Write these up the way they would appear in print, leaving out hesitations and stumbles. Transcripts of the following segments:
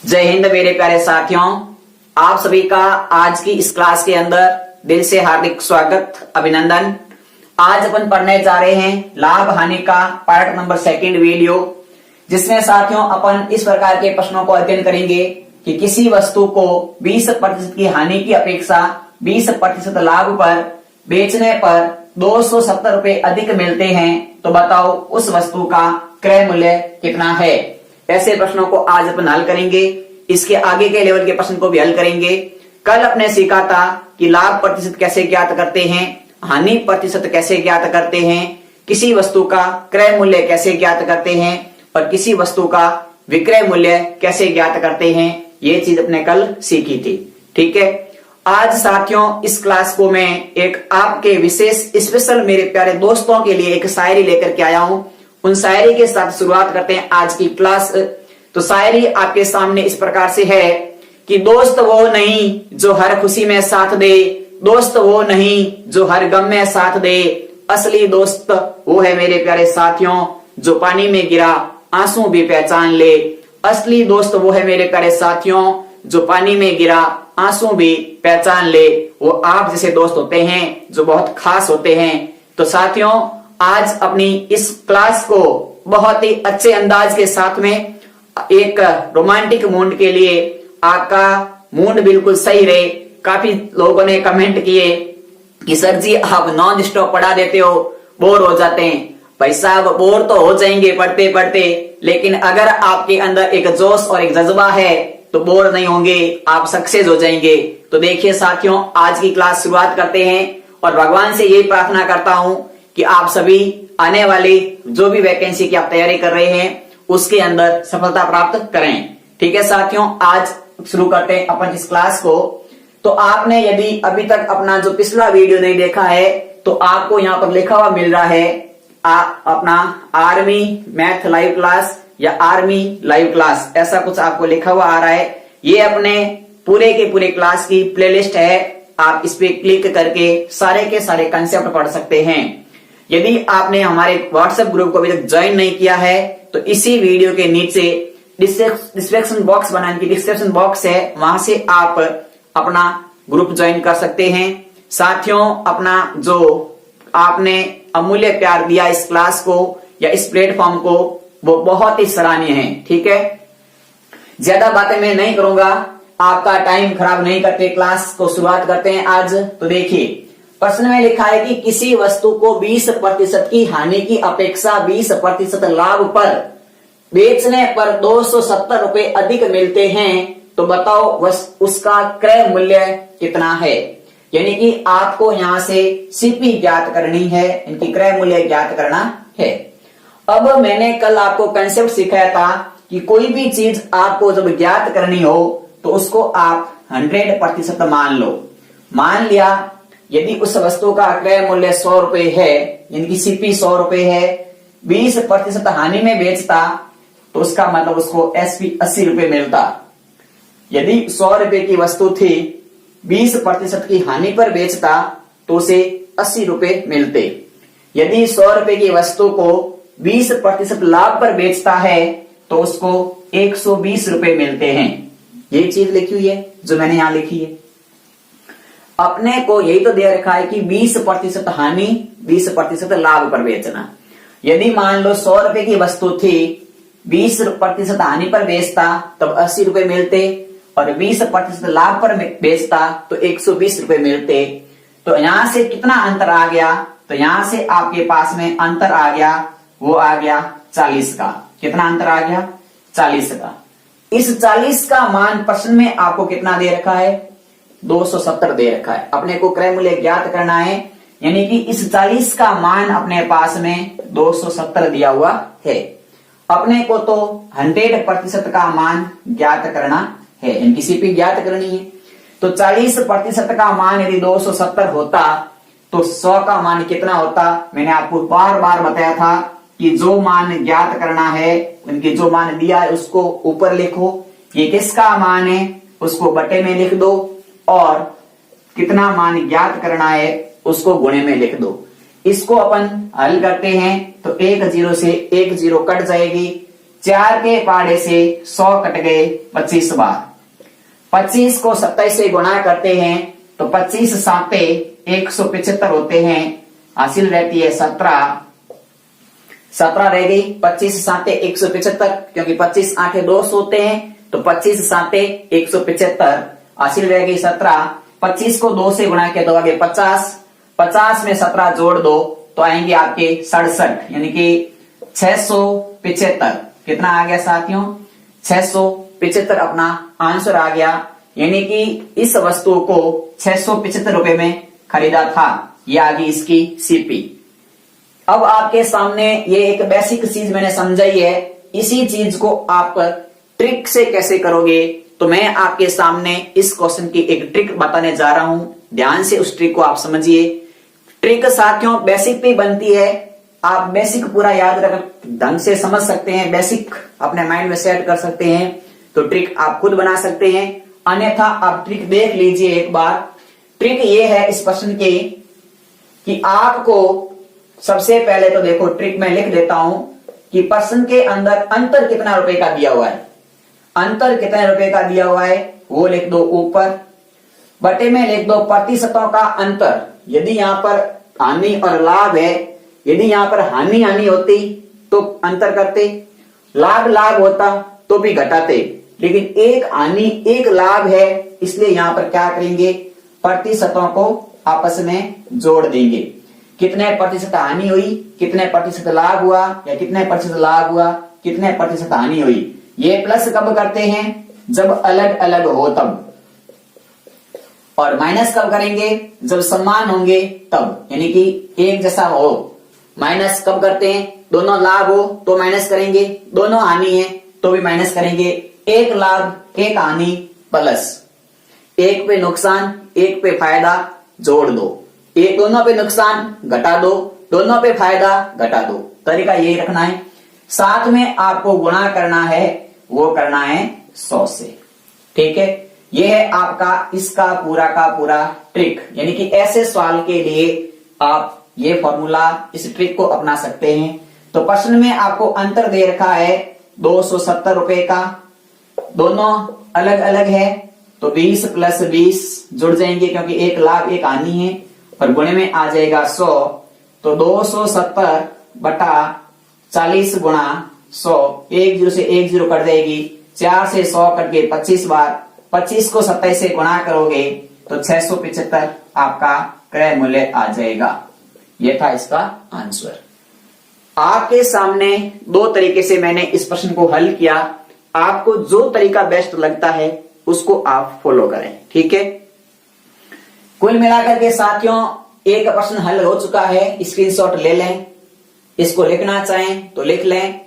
जय हिंद मेरे प्यारे साथियों, आप सभी का आज की इस क्लास के अंदर दिल से हार्दिक स्वागत, अभिनंदन। आज अपन पढ़ने जा रहे हैं लाभ हानि का पार्ट नंबर 2 वीडियो, जिसमें साथियों अपन इस प्रकार के प्रश्नों को अध्ययन करेंगे कि किसी वस्तु को 20% की हानि की अपेक्षा 20% लाभ पर बेचने पर 270 रुपए अधिक मिलते हैं, तो बताओ उस वस्तु का क्रय मूल्य कितना है। ऐसे प्रश्नों को आज अपन हल करेंगे। इसके आगे के लेवल के प्रश्न को भी हल करेंगे। कल अपने सीखा था कि लाभ प्रतिशत कैसे ज्ञात करते हैं, हानि प्रतिशत कैसे ज्ञात करते हैं, किसी वस्तु का क्रय मूल्य कैसे ज्ञात करते हैं और किसी वस्तु का विक्रय मूल्य कैसे ज्ञात करते हैं। ये चीज अपने कल सीखी थी। ठीक है, आज साथियों इस क्लास को मैं एक आपके विशेष स्पेशल मेरे प्यारे दोस्तों के लिए एक शायरी लेकर के आया हूं। उन शायरी के साथ शुरुआत करते हैं आज की क्लास। तो शायरी आपके सामने इस प्रकार से है कि दोस्त वो नहीं जो हर खुशी में साथ दे, दोस्त वो नहीं जो हर गम में साथ दे, असली दोस्त वो है मेरे प्यारे साथियों जो पानी में गिरा आंसू भी पहचान ले। असली दोस्त वो है मेरे प्यारे साथियों जो पानी में गिरा आंसू भी पहचान ले। वो आप जैसे दोस्त होते हैं जो बहुत खास होते हैं। तो साथियों आज अपनी इस क्लास को बहुत ही अच्छे अंदाज के साथ में एक रोमांटिक मूड के लिए, आपका मूड बिल्कुल सही रहे। काफी लोगों ने कमेंट किए कि सर जी आप नॉन स्टॉप पढ़ा देते हो, बोर हो जाते हैं। भाई साहब बोर तो हो जाएंगे पढ़ते पढ़ते, लेकिन अगर आपके अंदर एक जोश और एक जज्बा है तो बोर नहीं होंगे, आप सक्सेस हो जाएंगे। तो देखिए साथियों आज की क्लास शुरुआत करते हैं और भगवान से यही प्रार्थना करता हूं कि आप सभी आने वाली जो भी वैकेंसी की आप तैयारी कर रहे हैं उसके अंदर सफलता प्राप्त करें। ठीक है साथियों, आज शुरू करते हैं अपन इस क्लास को। तो आपने यदि अभी तक अपना जो पिछला वीडियो नहीं देखा है तो आपको यहाँ पर लिखा हुआ मिल रहा है अपना आर्मी मैथ लाइव क्लास या आर्मी लाइव क्लास, ऐसा कुछ आपको लिखा हुआ आ रहा है। ये अपने पूरे के पूरे क्लास की प्लेलिस्ट है। आप इस पे क्लिक करके सारे के सारे कंसेप्ट पढ़ सकते हैं। यदि आपने हमारे व्हाट्सएप ग्रुप को अभी तक ज्वाइन नहीं किया है तो इसी वीडियो के नीचे डिस्क्रिप्शन बॉक्स बनाने की डिस्क्रिप्शन बॉक्स है, वहां से आप अपना ग्रुप ज्वाइन कर सकते हैं। साथियों अपना जो आपने अमूल्य प्यार दिया इस क्लास को या इस प्लेटफॉर्म को, वो बहुत ही सराहनीय है। ठीक है, ज्यादा बातें मैं नहीं करूंगा, आपका टाइम खराब नहीं करते, क्लास को शुरुआत करते हैं आज। तो देखिए प्रश्न में लिखा है कि किसी वस्तु को 20% की हानि की अपेक्षा 20% लाभ पर बेचने पर 270 रुपए अधिक मिलते हैं, तो बताओ उसका क्रय मूल्य कितना है। यानी कि आपको यहां से सीपी ज्ञात करनी है, इनकी क्रय मूल्य ज्ञात करना है। अब मैंने कल आपको कंसेप्ट सिखाया था कि कोई भी चीज आपको जब ज्ञात करनी हो तो उसको आप 100% मान लो। मान लिया यदि उस वस्तु का क्रय मूल्य 100 रुपए है, यानी सीपी 100 रुपए है, 20% हानि में बेचता तो उसका मतलब उसको एसपी 80 रुपए मिलता। यदि 100 रुपए की वस्तु थी, 20% की हानि पर बेचता तो उसे 80 रुपए मिलते। यदि 100 रुपए की वस्तु को 20% लाभ पर बेचता है तो उसको 120 रुपए मिलते हैं। ये चीज लिखी हुई है जो मैंने यहां लिखी है। अपने को यही तो दे रखा है कि 20% हानि 20% लाभ पर बेचना। यदि मान लो 100 रुपए की वस्तु थी, 20% हानि पर बेचता तब 80 रुपए मिलते और 20% लाभ पर बेचता तो 120 रुपए मिलते। तो यहां से कितना अंतर आ गया, तो यहां से आपके पास में अंतर आ गया, वो आ गया 40 का। कितना अंतर आ गया, 40 का। इस 40 का मान प्रश्न में आपको कितना दे रखा है, 270 दे रखा है। अपने को क्रय मूल्य ज्ञात करना है, यानी कि इस 40 का मान अपने पास में 270 दिया हुआ है। अपने को तो 100% का मान ज्ञात करना है, इनकी सीपी ज्ञात करनी है। तो 40% का मान यदि 270 होता तो 100 का मान कितना होता। मैंने आपको बार बार बताया था कि जो मान ज्ञात करना है, उनके जो मान दिया है उसको ऊपर लिखो, ये किसका मान है उसको बटे में लिख दो और कितना मान ज्ञात करना है उसको गुणे में लिख दो। इसको अपन हल करते हैं तो 1 0 से 1 0 कट जाएगी, 4 के पहाड़े से 100 कट गए 25 बार। 25 को 27 से गुणा करते हैं तो 25 साते 175 होते हैं, हासिल रहती है 17 रह गई। 25 साते 175, क्योंकि 25 आठे 200 होते हैं तो 25 साते 175, हासिल रह गई 17। 25 को 2 से गुणा किया तो आगे 50, 50 में 17 जोड़ दो तो आएंगे आपके 67, यानी कि 675। कितना आ गया साथियों? 675 अपना आंसर आ गया, यानी कि इस वस्तु को 675 रुपए में खरीदा था। ये आ गई इसकी सीपी। अब आपके सामने ये एक बेसिक चीज मैंने समझाई है, इसी चीज को आप ट्रिक से कैसे करोगे, तो मैं आपके सामने इस क्वेश्चन की एक ट्रिक बताने जा रहा हूं। ध्यान से उस ट्रिक को आप समझिए। ट्रिक साथियों बेसिक पे बनती है, आप बेसिक पूरा याद रख ढंग से समझ सकते हैं, बेसिक अपने माइंड में सेट कर सकते हैं तो ट्रिक आप खुद बना सकते हैं। अन्यथा आप ट्रिक देख लीजिए एक बार। ट्रिक ये है इस प्रश्न की कि आपको सबसे पहले तो देखो, ट्रिक में लिख देता हूं कि प्रश्न के अंदर अंतर कितना रुपए का दिया हुआ है। अंतर कितने रुपए का दिया हुआ है वो लिख दो ऊपर, बटे में लिख दो प्रतिशतों का अंतर। यदि यहां पर हानि और लाभ है, यदि यहां पर हानि होती तो अंतर करते, लाभ होता तो भी घटाते, लेकिन एक हानि एक लाभ है, इसलिए यहां पर क्या करेंगे, प्रतिशतों को आपस में जोड़ देंगे। कितने प्रतिशत हानि हुई, कितने प्रतिशत लाभ हुआ, या कितने प्रतिशत लाभ हुआ, कितने प्रतिशत हानि हुई। ये प्लस कब करते हैं, जब अलग अलग हो तब, और माइनस कब करेंगे, जब समान होंगे तब, यानी कि एक जैसा हो। माइनस कब करते हैं, दोनों लाभ हो तो माइनस करेंगे, दोनों हानि है तो भी माइनस करेंगे। एक लाभ एक हानि प्लस, एक पे नुकसान एक पे फायदा जोड़ दो, एक दोनों पे नुकसान घटा दो, दोनों पे फायदा घटा दो। तरीका यही रखना है। साथ में आपको गुणा करना है, वो करना है 100 से। ठीक है, यह है आपका इसका पूरा का पूरा ट्रिक। यानी कि ऐसे सवाल के लिए आप ये फॉर्मूला, इस ट्रिक को अपना सकते हैं। तो प्रश्न में आपको अंतर दे रखा है 270 रुपए का, दोनों अलग अलग है तो 20 प्लस 20 जुड़ जाएंगे, क्योंकि एक लाभ एक हानि है, और गुणे में आ जाएगा 100। तो 270 बटा 40 गुणा 100, 1 0 से 1 0 कट जाएगी, 4 से 100 कट गए 25 बार। 25 को 27 से गुणा करोगे तो 675 आपका क्रय मूल्य आ जाएगा। यह था इसका आंसर। आपके सामने दो तरीके से मैंने इस प्रश्न को हल किया। आपको जो तरीका बेस्ट लगता है उसको आप फॉलो करें। ठीक है, कुल मिलाकर के साथियों एक प्रश्न हल हो चुका है, स्क्रीनशॉट ले लें, इसको लिखना चाहें तो लिख लें।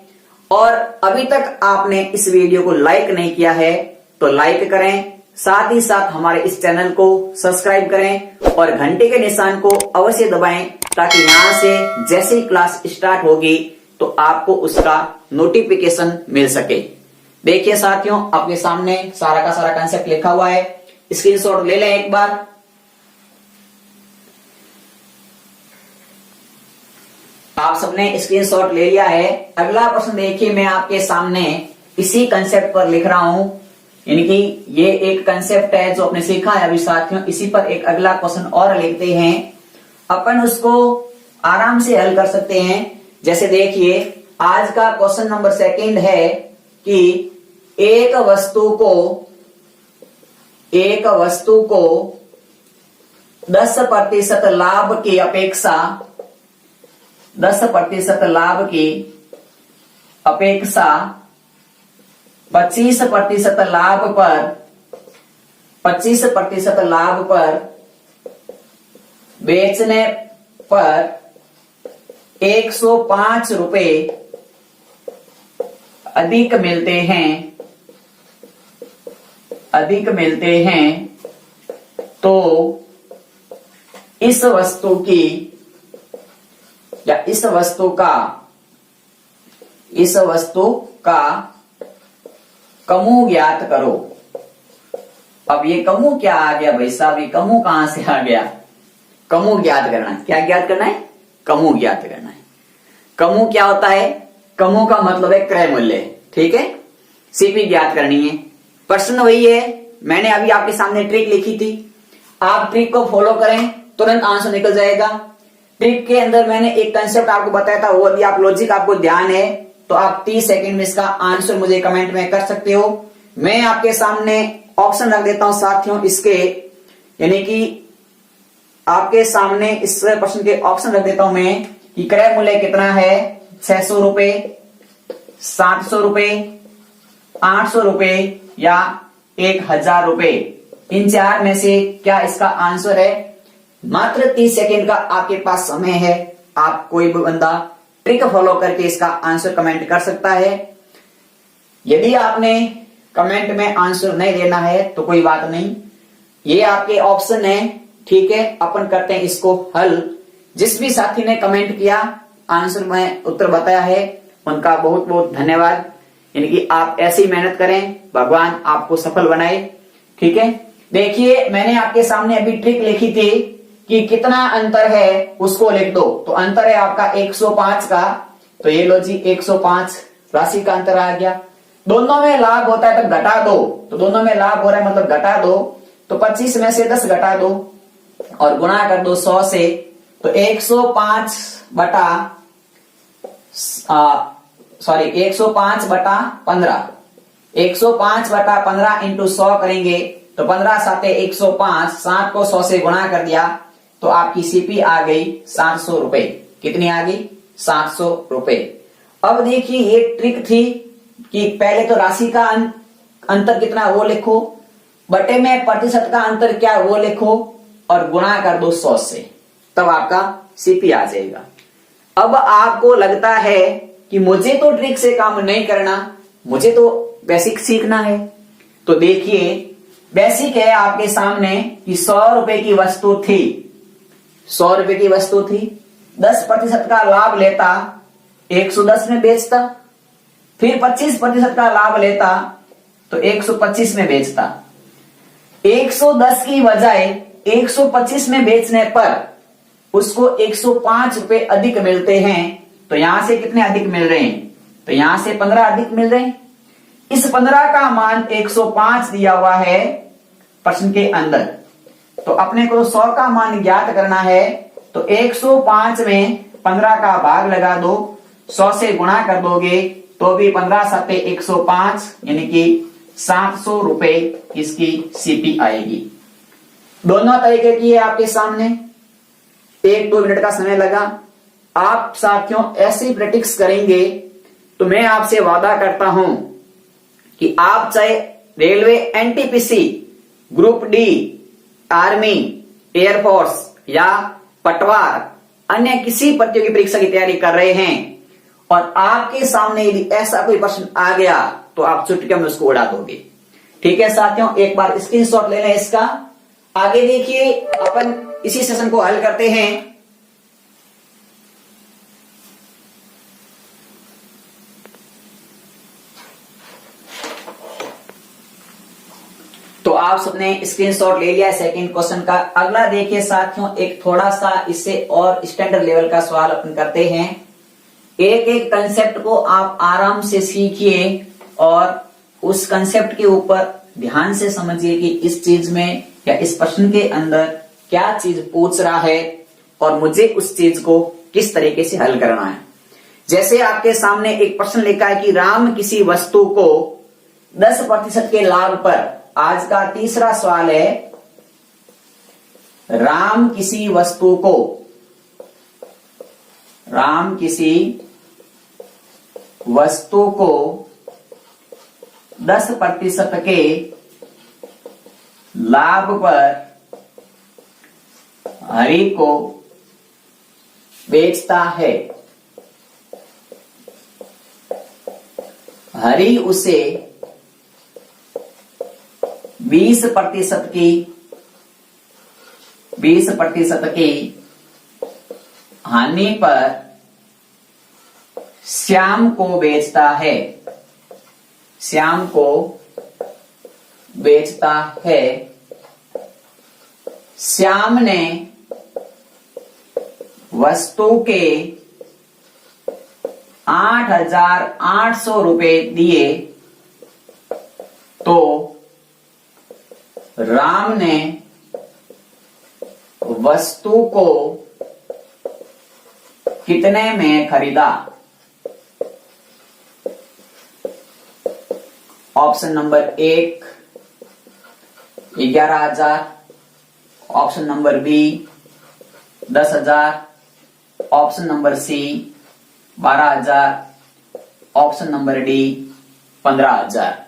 और अभी तक आपने इस वीडियो को लाइक नहीं किया है तो लाइक करें, साथ ही साथ हमारे इस चैनल को सब्सक्राइब करें और घंटे के निशान को अवश्य दबाएं, ताकि यहां से जैसे ही क्लास स्टार्ट होगी तो आपको उसका नोटिफिकेशन मिल सके। देखिए साथियों, आपके सामने सारा का सारा कंसेप्ट लिखा हुआ है, स्क्रीनशॉट ले लें एक बार। आप सबने स्क्रीनशॉट ले लिया है। अगला प्रश्न देखिए, मैं आपके सामने इसी कंसेप्ट पर लिख रहा हूं, यानी कि ये एक कंसेप्ट है जो आपने सीखा है अभी साथियों, इसी पर एक अगला क्वेश्चन और लिखते हैं, अपन उसको आराम से हल कर सकते हैं। जैसे देखिए, आज का क्वेश्चन नंबर 2 है कि एक वस्तु को 10% लाभ की अपेक्षा 10% लाभ की अपेक्षा 25% लाभ पर बेचने पर 105 रुपए अधिक मिलते हैं, तो इस वस्तु की या इस वस्तु का कमु ज्ञात करो। अब ये कमु क्या आ गया भाई साहब, ये कमु कहां से आ गया? कमु ज्ञात करना है। क्या ज्ञात करना है? कमु ज्ञात करना है। कमु क्या होता है? कमु का मतलब है क्रय मूल्य। ठीक है, सीपी ज्ञात करनी है। प्रश्न वही है, मैंने अभी आपके सामने ट्रिक लिखी थी, आप ट्रिक को फॉलो करें, तुरंत आंसर निकल जाएगा। ट्रिक के अंदर मैंने एक कंसेप्ट आपको बताया था, वो अभी आप लॉजिक आपको ध्यान है तो आप 30 सेकंड में इसका आंसर मुझे कमेंट में कर सकते हो। मैं आपके सामने ऑप्शन रख देता हूं साथियों इसके, यानी कि आपके सामने इस प्रश्न के ऑप्शन रख देता हूं मैं कि क्रय मूल्य कितना है, 600 रुपए, 700 रुपए, 800 रुपए या 1000 रुपए। इन चार में से क्या इसका आंसर है? मात्र 30 सेकेंड का आपके पास समय है, आप कोई भी बंदा ट्रिक फॉलो करके इसका आंसर कमेंट कर सकता है। यदि आपने कमेंट में आंसर नहीं देना है तो कोई बात नहीं, ये आपके ऑप्शन है, ठीक है। अपन करते हैं इसको हल। जिस भी साथी ने कमेंट किया, आंसर में उत्तर बताया है, उनका बहुत बहुत धन्यवाद। यानी कि आप ऐसी मेहनत करें, भगवान आपको सफल बनाए, ठीक है। देखिए मैंने आपके सामने अभी ट्रिक लिखी थी कि कितना अंतर है उसको लिख दो, तो अंतर है आपका 105 का, तो ये लो जी 105 राशि का अंतर आ गया। दोनों में लाभ होता है तो घटा दो, तो दोनों में लाभ हो रहा है मतलब घटा दो, तो 25 में से 10 घटा दो और गुणा कर दो 100 से, तो 105 बटा 15, 105 बटा 15 इंटू 100 करेंगे तो 15 साते 105, 7 को 100 से गुणा कर दिया तो आपकी सीपी आ गई 700 रुपए। कितनी आ गई? 700 रुपए। अब देखिए ये ट्रिक थी कि पहले तो राशि का अंतर कितना वो लिखो, बटे में प्रतिशत का अंतर क्या वो लिखो और गुणा कर दो 100 से, तब आपका सीपी आ जाएगा। अब आपको लगता है कि मुझे तो ट्रिक से काम नहीं करना, मुझे तो बेसिक सीखना है, तो देखिए बेसिक है आपके सामने कि 100 रुपए की वस्तु थी, 100 रुपए की वस्तु थी, 10% का लाभ लेता 110 में बेचता, फिर 25% का लाभ लेता तो 125 में बेचता। 110 की बजाय 125 में बेचने पर उसको 105 रुपए अधिक मिलते हैं, तो यहां से कितने अधिक मिल रहे हैं? तो यहां से 15 अधिक मिल रहे हैं। इस 15 का मान 105 दिया हुआ है प्रश्न के अंदर, तो अपने को 100 का मान ज्ञात करना है, तो 105 में 15 का भाग लगा दो, 100 से गुणा कर दोगे तो भी 15 सत्ते 105 यानी कि 700 रुपए इसकी सीपी आएगी। दोनों तरीके की है आपके सामने, 1-2 मिनट का समय लगा। आप साथियों ऐसी प्रैक्टिस करेंगे तो मैं आपसे वादा करता हूं कि आप चाहे railway NTPC, group D, army, air force या पटवार अन्य किसी प्रतियोगी परीक्षा की तैयारी कर रहे हैं और आपके सामने यदि ऐसा कोई प्रश्न आ गया तो आप चुटकियों में उसको उड़ा दोगे। ठीक है साथियों, एक बार स्क्रीनशॉट ले लें इसका। आगे देखिए अपन इसी सेशन को हल करते हैं। तो आप सबने स्क्रीनशॉट ले लिया सेकंड क्वेश्चन का। अगला देखिए साथियों, एक थोड़ा सा इससे और स्टैंडर्ड लेवल का सवाल अपन करते हैं। एक एक कंसेप्ट को आप आराम से सीखिए और उस कंसेप्ट के ऊपर ध्यान से समझिए कि इस चीज में या इस प्रश्न के अंदर क्या चीज पूछ रहा है और मुझे उस चीज को किस तरीके से हल करना है। जैसे आपके सामने एक प्रश्न लिखा है कि राम किसी वस्तु को 10% के लाभ पर, आज का तीसरा सवाल है, राम किसी वस्तु को 10% के लाभ पर हरि को बेचता है। हरि उसे 20% की हानि पर श्याम को बेचता है। श्याम ने वस्तु के 8,800 रुपए दिए तो राम ने वस्तु को कितने में खरीदा? Option number 1 11,000, option number B 10,000, option number C 12,000, option number D 15,000।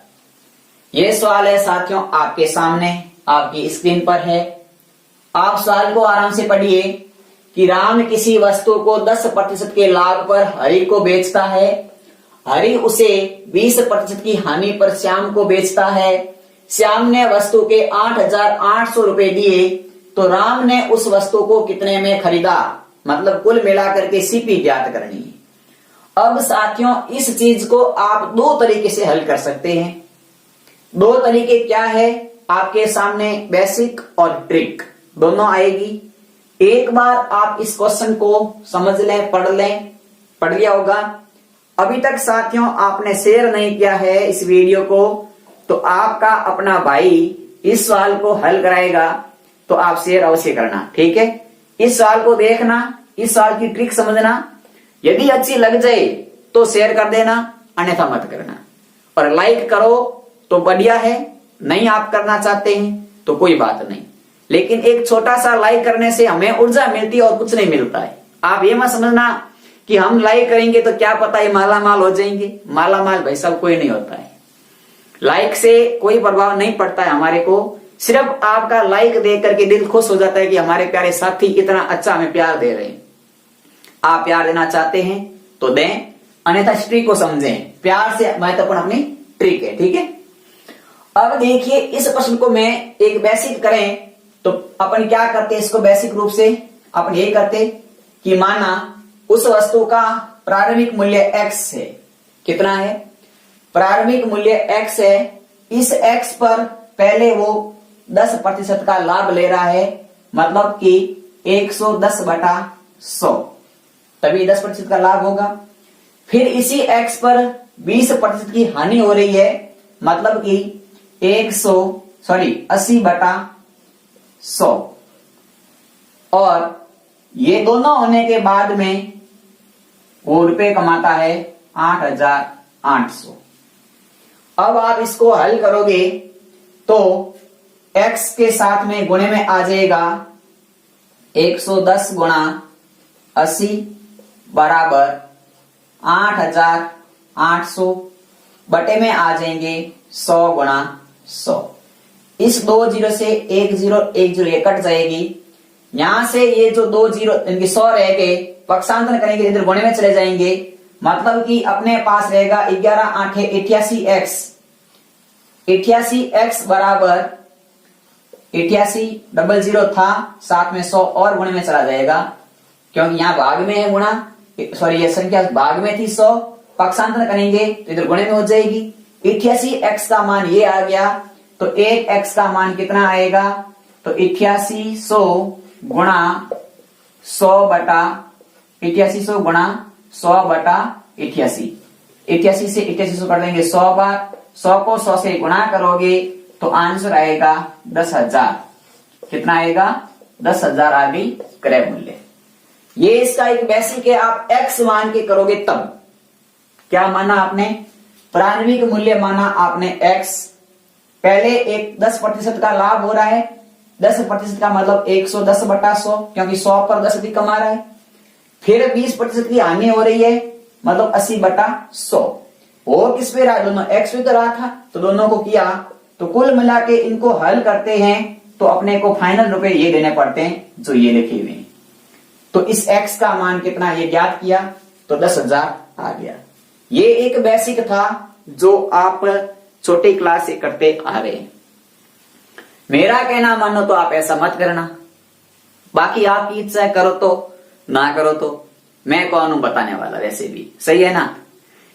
ये सवाल है साथियों आपके सामने, आपकी स्क्रीन पर है। आप सवाल को आराम से पढ़िए कि राम किसी वस्तु को 10% के लाभ पर हरि को बेचता है, हरि उसे 20% की हानि पर श्याम को बेचता है, श्याम ने वस्तु के 8,800 रुपए दिए तो राम ने उस वस्तु को कितने में खरीदा? मतलब कुल मिलाकर के सीपी ज्ञात करनी है। अब साथियों इस चीज को आप दो तरीके से हल कर सकते हैं। दो तरीके क्या है आपके सामने, बेसिक और ट्रिक दोनों आएगी। एक बार आप इस क्वेश्चन को समझ लें, पढ़ लिया होगा। अभी तक साथियों आपने शेयर नहीं किया है इस वीडियो को, तो आपका अपना भाई इस सवाल को हल कराएगा, तो आप शेयर अवश्य करना, ठीक है। इस सवाल को देखना, इस सवाल की ट्रिक समझना, यदि अच्छी लग जाए तो शेयर कर देना, अन्यथा मत करना। और लाइक करो तो बढ़िया है, नहीं आप करना चाहते हैं तो कोई बात नहीं, लेकिन एक छोटा सा लाइक करने से हमें ऊर्जा मिलती है और कुछ नहीं मिलता है। आप ये मत समझना कि हम लाइक करेंगे तो क्या पता है माला माल हो जाएंगे। माला माल भाई साहब कोई नहीं होता है, लाइक से कोई प्रभाव नहीं पड़ता है हमारे को। सिर्फ आपका लाइक देख करके दिल खुश हो जाता है कि हमारे प्यारे साथी इतना अच्छा हमें प्यार दे रहे हैं। आप प्यार देना चाहते हैं तो दें, अन्यथा ट्रिक को समझें। प्यार से महत्वपूर्ण अपनी ट्रिक है, ठीक है। अब देखिए इस प्रश्न को मैं एक बेसिक करें तो अपन क्या करते हैं, इसको बेसिक रूप से अपन यही करते कि माना उस वस्तु का प्रारंभिक मूल्य x है। कितना है? प्रारंभिक मूल्य x है। इस x पर पहले वो 10% का लाभ ले रहा है, मतलब कि 110/100, तभी 10% का लाभ होगा। फिर इसी x पर 20% की हानि हो रही है, मतलब कि 80/100, और ये दोनों होने के बाद में वो रुपए कमाता है 8,800। अब आप इसको हल करोगे तो x के साथ में गुणे में आ जाएगा 110 गुणा 80 बराबर 8,800, बटे में आ जाएंगे 100 गुणा 100। इस 2 जीरो से 1 जीरो ये कट जाएगी। यहां से ये जो 2 जीरो इनकी 100 रह गए, पक्षांतर करेंगे इधर गुणे में चले जाएंगे, मतलब कि अपने पास रहेगा 11 8 88x। 88x बराबर 88 था, साथ में 100 और गुणे में चला जाएगा, क्योंकि यहां भाग में है गुणा, सॉरी ये संख्या भाग में थी 100, पक्षांतर करेंगे तो इधर गुणे में हो जाएगी। 88x का मान ये आ गया, तो 1x का मान कितना आएगा? तो 8800 गुणा 100/88 गुणा 100/88। 88 से 8800 कर देंगे 100 बार, 100 को 100 से गुणा करोगे तो आंसर आएगा 10,000। कितना आएगा? 10,000 आ गई क्रय मूल्य। ये इसका एक बेसिक है। आप x मान के करोगे तब क्या माना आपने? प्रारंभिक मूल्य माना आपने x, पहले एक 10% का लाभ हो रहा है, 10% का मतलब 110/100, क्योंकि 100 पर 10 अधिक कमा रहा है। फिर 20% की हानि हो रही है, मतलब 80/100। और किस पे रहा? दोनों x पे तो रहा था, तो दोनों को किया, तो कुल मिला के इनको हल करते हैं तो अपने को फाइनल रुपए ये देने पड़ते हैं जो ये लिखे हुए हैं। तो इस x का मान कितना ये ज्ञात किया तो 10,000 आ गया। ये एक बेसिक था जो आप छोटी क्लास से करते आ रहे हैं। मेरा कहना मानो तो आप ऐसा मत करना, बाकी आपकी इच्छा है, करो तो ना करो तो मैं कौन हूं बताने वाला, वैसे भी सही है ना,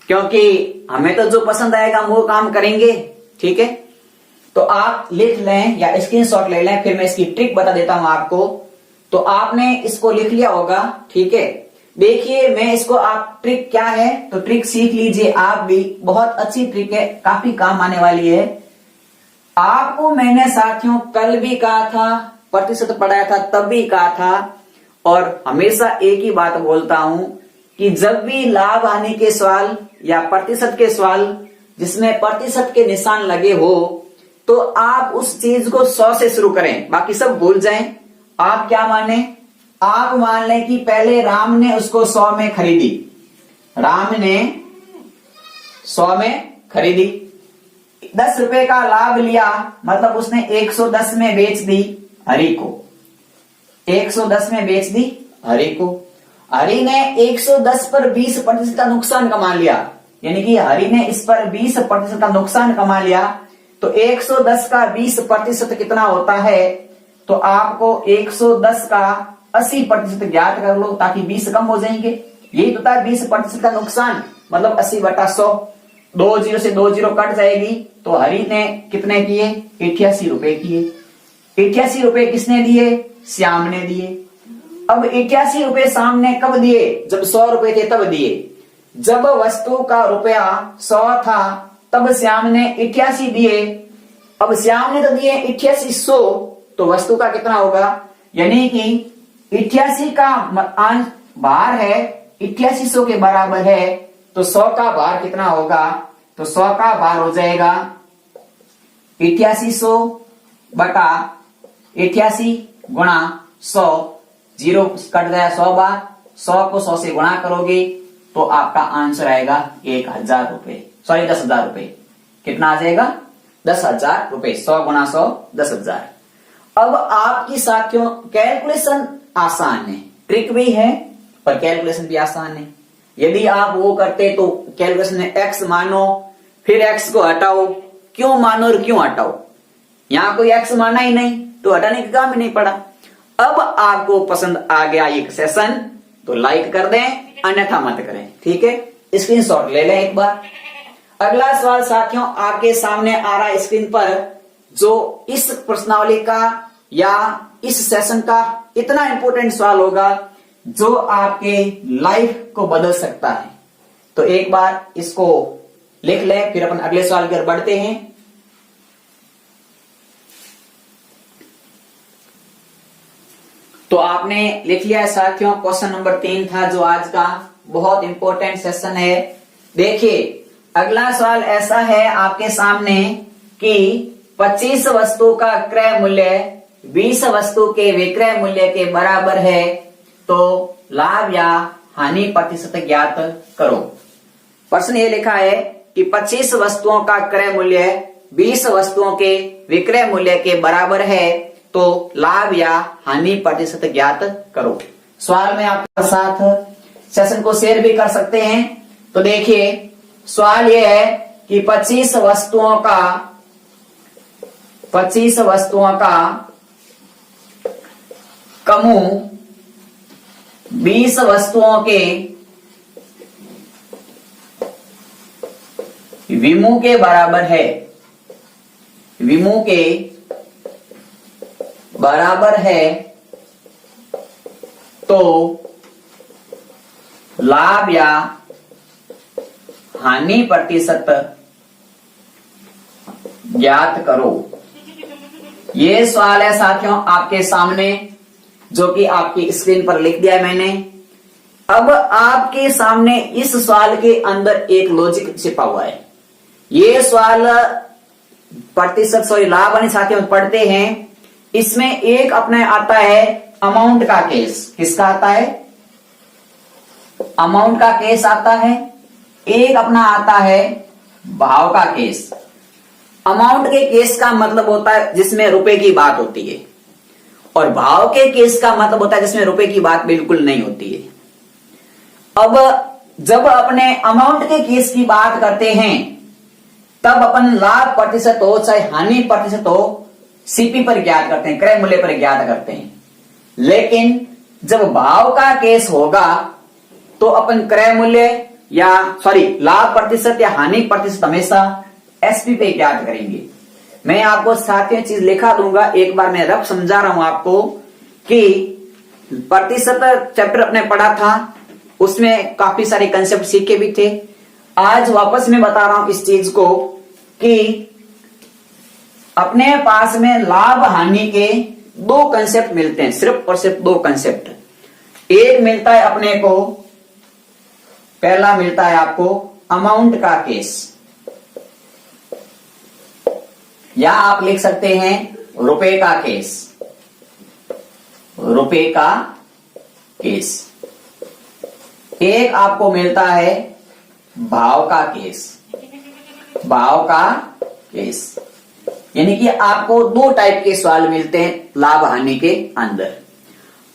क्योंकि हमें तो जो पसंद आएगा हम वो काम करेंगे, ठीक है। तो आप लिख लें या स्क्रीनशॉट ले लें, फिर मैं इसकी ट्रिक बता देता हूं आपको। तो आपने इसको लिख लिया होगा, ठीक है। देखिए मैं इसको, आप ट्रिक क्या है तो ट्रिक सीख लीजिए आप भी, बहुत अच्छी ट्रिक है, काफी काम आने वाली है आपको। मैंने साथियों कल भी कहा था, प्रतिशत पढ़ाया था तब भी कहा था, और हमेशा एक ही बात बोलता हूं कि जब भी लाभ हानि के सवाल या प्रतिशत के सवाल जिसमें प्रतिशत के निशान लगे हो तो आप उस चीज को 100 से शुरू करें, बाकी सब भूल जाएं। आप क्या माने, आप मान लें कि पहले राम ने उसको 100 में खरीदी, राम ने 100 में खरीदी, 10 रुपए का लाभ लिया, मतलब उसने 110 में बेच दी हरि को, 110 में बेच दी हरि को। हरि ने 110 पर 20% का नुकसान कमा लिया, यानी कि हरि ने इस पर 20% का नुकसान कमा लिया, तो 110 का 20% कितना होता है, तो आपको 110 का 80% ज्ञात कर लो ताकि 20 कम हो जाएंगे। यही तो था 20% का नुकसान, मतलब 80/100, 2 जीरो से 2 जीरो कट जाएगी, तो हरि ने कितने किए, 88 रुपए किए। 88 रुपए किसने दिए, श्याम ने दिए। अब 88 रुपए श्याम ने कब दिए, जब 100 रुपए थे तब दिए। जब वस्तु का रुपया 100 था तब श्याम ने 88 दिए। अब श्याम ने तो दिए 8800, तो वस्तु का कितना होगा, यानी कि 88 का अंश भार है 8800 के बराबर है, तो 100 का भार कितना होगा, तो 100 का भार हो जाएगा 8800 बटा 88 गुणा 100, जीरो कट जाए 100 बार, 100 को 100 से गुणा करोगे तो आपका आंसर आएगा 1000 रुपए, सॉरी 10,000 रुपए। कितना आ जाएगा, 10,000 रुपए। 100 गुणा 100 10,000। अब आपकी साथियों कैलकुलेशन आसान है, ट्रिक भी है पर कैलकुलेशन भी आसान है। यदि आप वो करते तो कैलकुलेशन में x मानो फिर x को हटाओ, क्यों मानो और क्यों हटाओ, यहां कोई x माना ही नहीं तो हटाने का काम ही नहीं पड़ा। अब आपको पसंद आ गया ये सेशन तो लाइक कर दें, अन्यथा मत करें, ठीक है। स्क्रीनशॉट ले लें एक बार। अगला सवाल साथियों आपके सामने आ रहा है स्क्रीन पर, जो इस प्रश्नावली का या इस सेशन का इतना इंपॉर्टेंट सवाल होगा जो आपके लाइफ को बदल सकता है। तो एक बार इसको लिख लें, फिर अपन अगले सवाल की ओर बढ़ते हैं। तो आपने लिख लिया है साथियों, क्वेश्चन नंबर 3 था जो आज का बहुत इंपॉर्टेंट सेशन है। देखिए अगला सवाल ऐसा है आपके सामने कि 25 वस्तु का क्रय मूल्य 20 वस्तु के विक्रय मूल्य के बराबर है, तो लाभ या हानि प्रतिशत ज्ञात करो। प्रश्न ये लिखा है कि 25 वस्तुओं का क्रय मूल्य 20 वस्तुओं के विक्रय मूल्य के बराबर है, तो लाभ या हानि प्रतिशत ज्ञात करो। सवाल में आपके साथ सेशन को शेयर भी कर सकते हैं। तो देखिए सवाल यह है कि 25 वस्तुओं का समूह 20 वस्तुओं के विमूह के बराबर है, विमूह के बराबर है, तो लाभ या हानि प्रतिशत ज्ञात करो। ये सवाल है साथियों आपके सामने, जो कि आपकी स्क्रीन पर लिख दिया है मैंने। अब आपके सामने इस सवाल के अंदर एक लॉजिक छिपा हुआ है। ये सवाल प्रतिशत लाभ हानि साथियों पढ़ते हैं, इसमें एक अपने आता है अमाउंट का केस। किसका आता है, अमाउंट का केस आता है। एक अपना आता है भाव का केस। अमाउंट के केस का मतलब होता है जिसमें रुपए की बात होती है, और भाव के केस का मतलब होता है जिसमें रुपए की बात बिल्कुल नहीं होती है। अब जब अपने अमाउंट के केस की बात करते हैं तब अपन लाभ प्रतिशत हो चाहे हानि प्रतिशत हो सीपी पर ज्ञात करते हैं, क्रय मूल्य पर ज्ञात करते हैं। लेकिन जब भाव का केस होगा तो अपन क्रय मूल्य या लाभ प्रतिशत या हानि प्रतिशत हमेशा एसपी पे ज्ञात करेंगे। मैं आपको साथियों चीज लिखा दूंगा, एक बार मैं रफ समझा रहा हूं आपको कि प्रतिशत चैप्टर अपने पढ़ा था उसमें काफी सारे कंसेप्ट सीखे भी थे। आज वापस मैं बता रहा हूं इस चीज को कि अपने पास में लाभ हानि के दो कंसेप्ट मिलते हैं, सिर्फ और सिर्फ दो कंसेप्ट। एक मिलता है अपने को, पहला मिलता है आपको अमाउंट का केस, या आप लिख सकते हैं रुपए का केस, रुपए का केस। एक आपको मिलता है भाव का केस, भाव का केस। यानी कि आपको दो टाइप के सवाल मिलते हैं लाभ हानि के अंदर।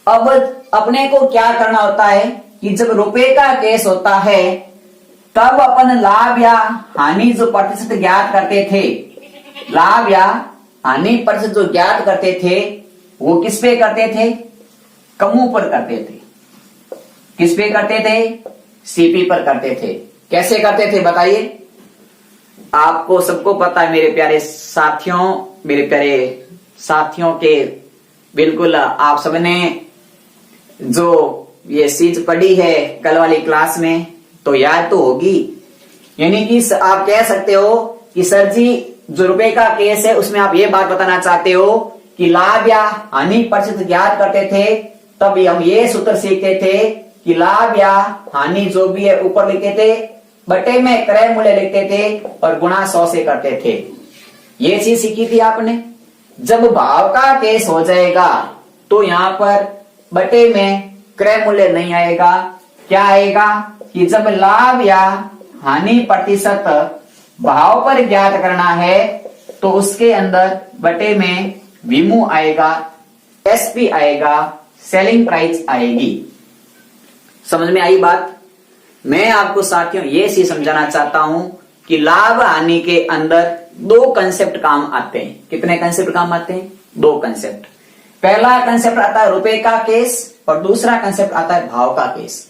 अब अपने को क्या करना होता है कि जब रुपए का केस होता है तब अपन लाभ या हानि जो प्रतिशत ज्ञात करते थे, लाभ या हानि प्रतिशत जो ज्ञात करते थे वो किस पे करते थे? कमू पर करते थे। किस पे करते थे? सीपी पर करते थे। कैसे करते थे बताइए? आपको सबको पता है मेरे प्यारे साथियों, मेरे प्यारे साथियों के बिल्कुल आप सबने जो ये चीज पढ़ी है कल वाली क्लास में तो याद तो होगी। यानी कि आप कह सकते हो कि सर जी जो रुपए का केस है उसमें आप ये बात बताना चाहते हो कि लाभ या हानि प्रतिशत ज्ञात करते थे तब हम ये सूत्र सीखते थे कि लाभ या हानि जो भी है ऊपर लिखते थे, बटे में क्रय मूल्य लिखते थे और गुणा 100 से करते थे। ये चीज सीखी थी आपने। जब भाव का केस हो जाएगा तो यहां पर बटे में क्रय मूल्य नहीं आएगा। क्या आएगा कि जब लाभ या हानि प्रतिशत भाव पर ज्ञात करना है तो उसके अंदर बटे में विमू आएगा, एसपी आएगा, सेलिंग प्राइस आएगी। समझ में आई बात? मैं आपको साथियों ये सी समझाना चाहता हूं कि लाभ हानि के अंदर दो कंसेप्ट काम आते हैं। कितने कंसेप्ट काम आते हैं? दो कंसेप्ट। पहला कंसेप्ट आता है रुपए का केस और दूसरा कंसेप्ट आता है भाव का केस।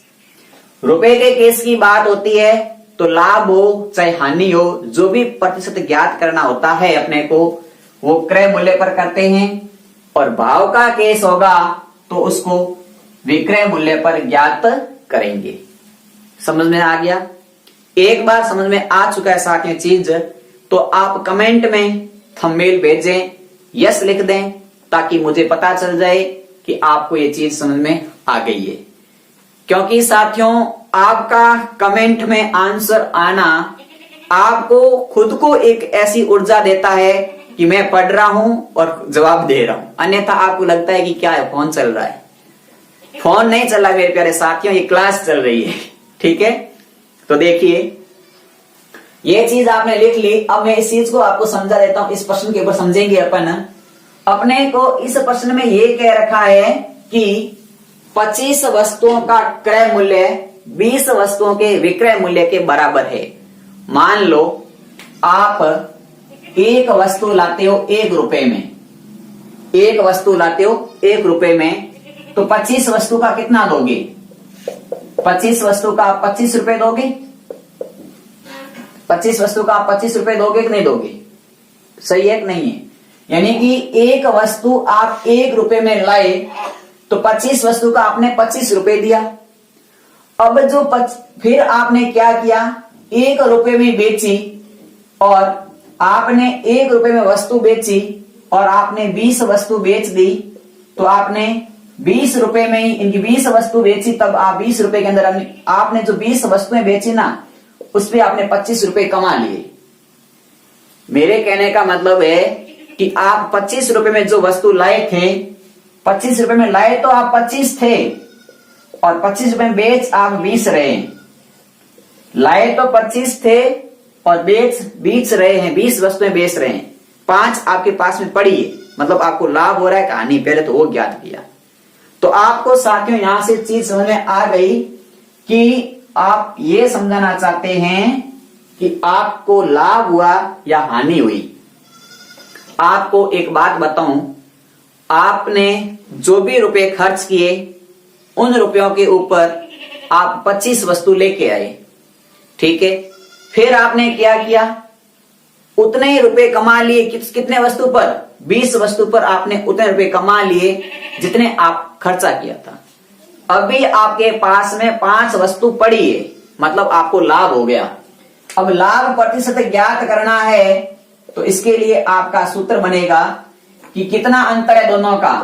रुपए के केस की बात होती है तो लाभ हो चाहे हानि हो, जो भी प्रतिशत ज्ञात करना होता है अपने को वो क्रय मूल्य पर करते हैं, और भाव का केस होगा तो उसको विक्रय मूल्य पर ज्ञात करेंगे। समझ में आ गया? एक बार समझ में आ चुका है साथियों चीज तो आप कमेंट में थंबनेल भेजें, यस लिख दें ताकि मुझे पता चल जाए कि आपको ये चीज समझ में आ गई है। क्योंकि साथियों आपका कमेंट में आंसर आना आपको खुद को एक ऐसी ऊर्जा देता है कि मैं पढ़ रहा हूं और जवाब दे रहा हूं। अन्यथा आपको लगता है कि क्या है, फोन चल रहा है। फोन नहीं चल रहा मेरे प्यारे साथियों, ये क्लास चल रही है। ठीक है, तो देखिए ये चीज आपने लिख ली। अब मैं इस चीज को आपको समझा देता हूं। इस प्रश्न के ऊपर समझेंगे अपन। अपने को इस प्रश्न में ये कह रखा है कि 25 वस्तुओं का क्रय मूल्य 20 वस्तुओं के विक्रय मूल्य के बराबर है। मान लो आप एक वस्तु लाते हो 1 रुपए में, एक वस्तु लाते हो 1 रुपए में, तो 25 वस्तु का कितना दोगे? 25 वस्तु का आप 25 रुपए दोगे? 25 वस्तु का आप 25 रुपए दोगे कि नहीं दोगे? सही है कि नहीं है? यानी कि एक वस्तु आप 1 रुपए में लाए तो 25 वस्तु का आपने 25 रुपए दिया। अब जो फिर आपने क्या किया, 1 रुपए में बेची और आपने 1 रुपए में वस्तु बेची और आपने 20 वस्तु बेच दी, तो आपने 20 रुपए में ही इनकी 20 वस्तु बेची। तब आप 20 रुपए के अंदर आपने जो 20 वस्तुएं बेची ना उस पे आपने 25 रुपए कमा लिए। मेरे कहने का मतलब है कि आप 25 रुपए में जो वस्तु लाए थे, 25 रुपए में लाए तो आप 25 थे और 25 रुपए में बेच आप 20 रहे। लाए तो 25 थे और बेच रहे हैं, 20 वस्तुएं बेच रहे हैं। 5 आपके पास में पड़ी है, मतलब आपको लाभ हो रहा है कहानी, पहले तो वो ज्ञात किया। तो आपको साथियों यहां से चीज समझ में आ गई कि आप ये समझाना चाहते हैं कि आपको लाभ हुआ या हानि हुई। आपको एक बात बताऊं, आपने जो भी रुपए खर्च किए उन रुपयों के ऊपर आप 25 वस्तु लेके आए, ठीक है। फिर आपने क्या किया, उतने ही रुपए कमा लिए। कितने वस्तु पर? 20 वस्तु पर आपने उतने रुपए कमा लिए जितने आप खर्चा किया था। अभी आपके पास में 5 वस्तु पड़ी है, मतलब आपको लाभ हो गया। अब लाभ प्रतिशत ज्ञात करना है, तो इसके लिए आपका सूत्र बनेगा कि कितना अंतर है दोनों का,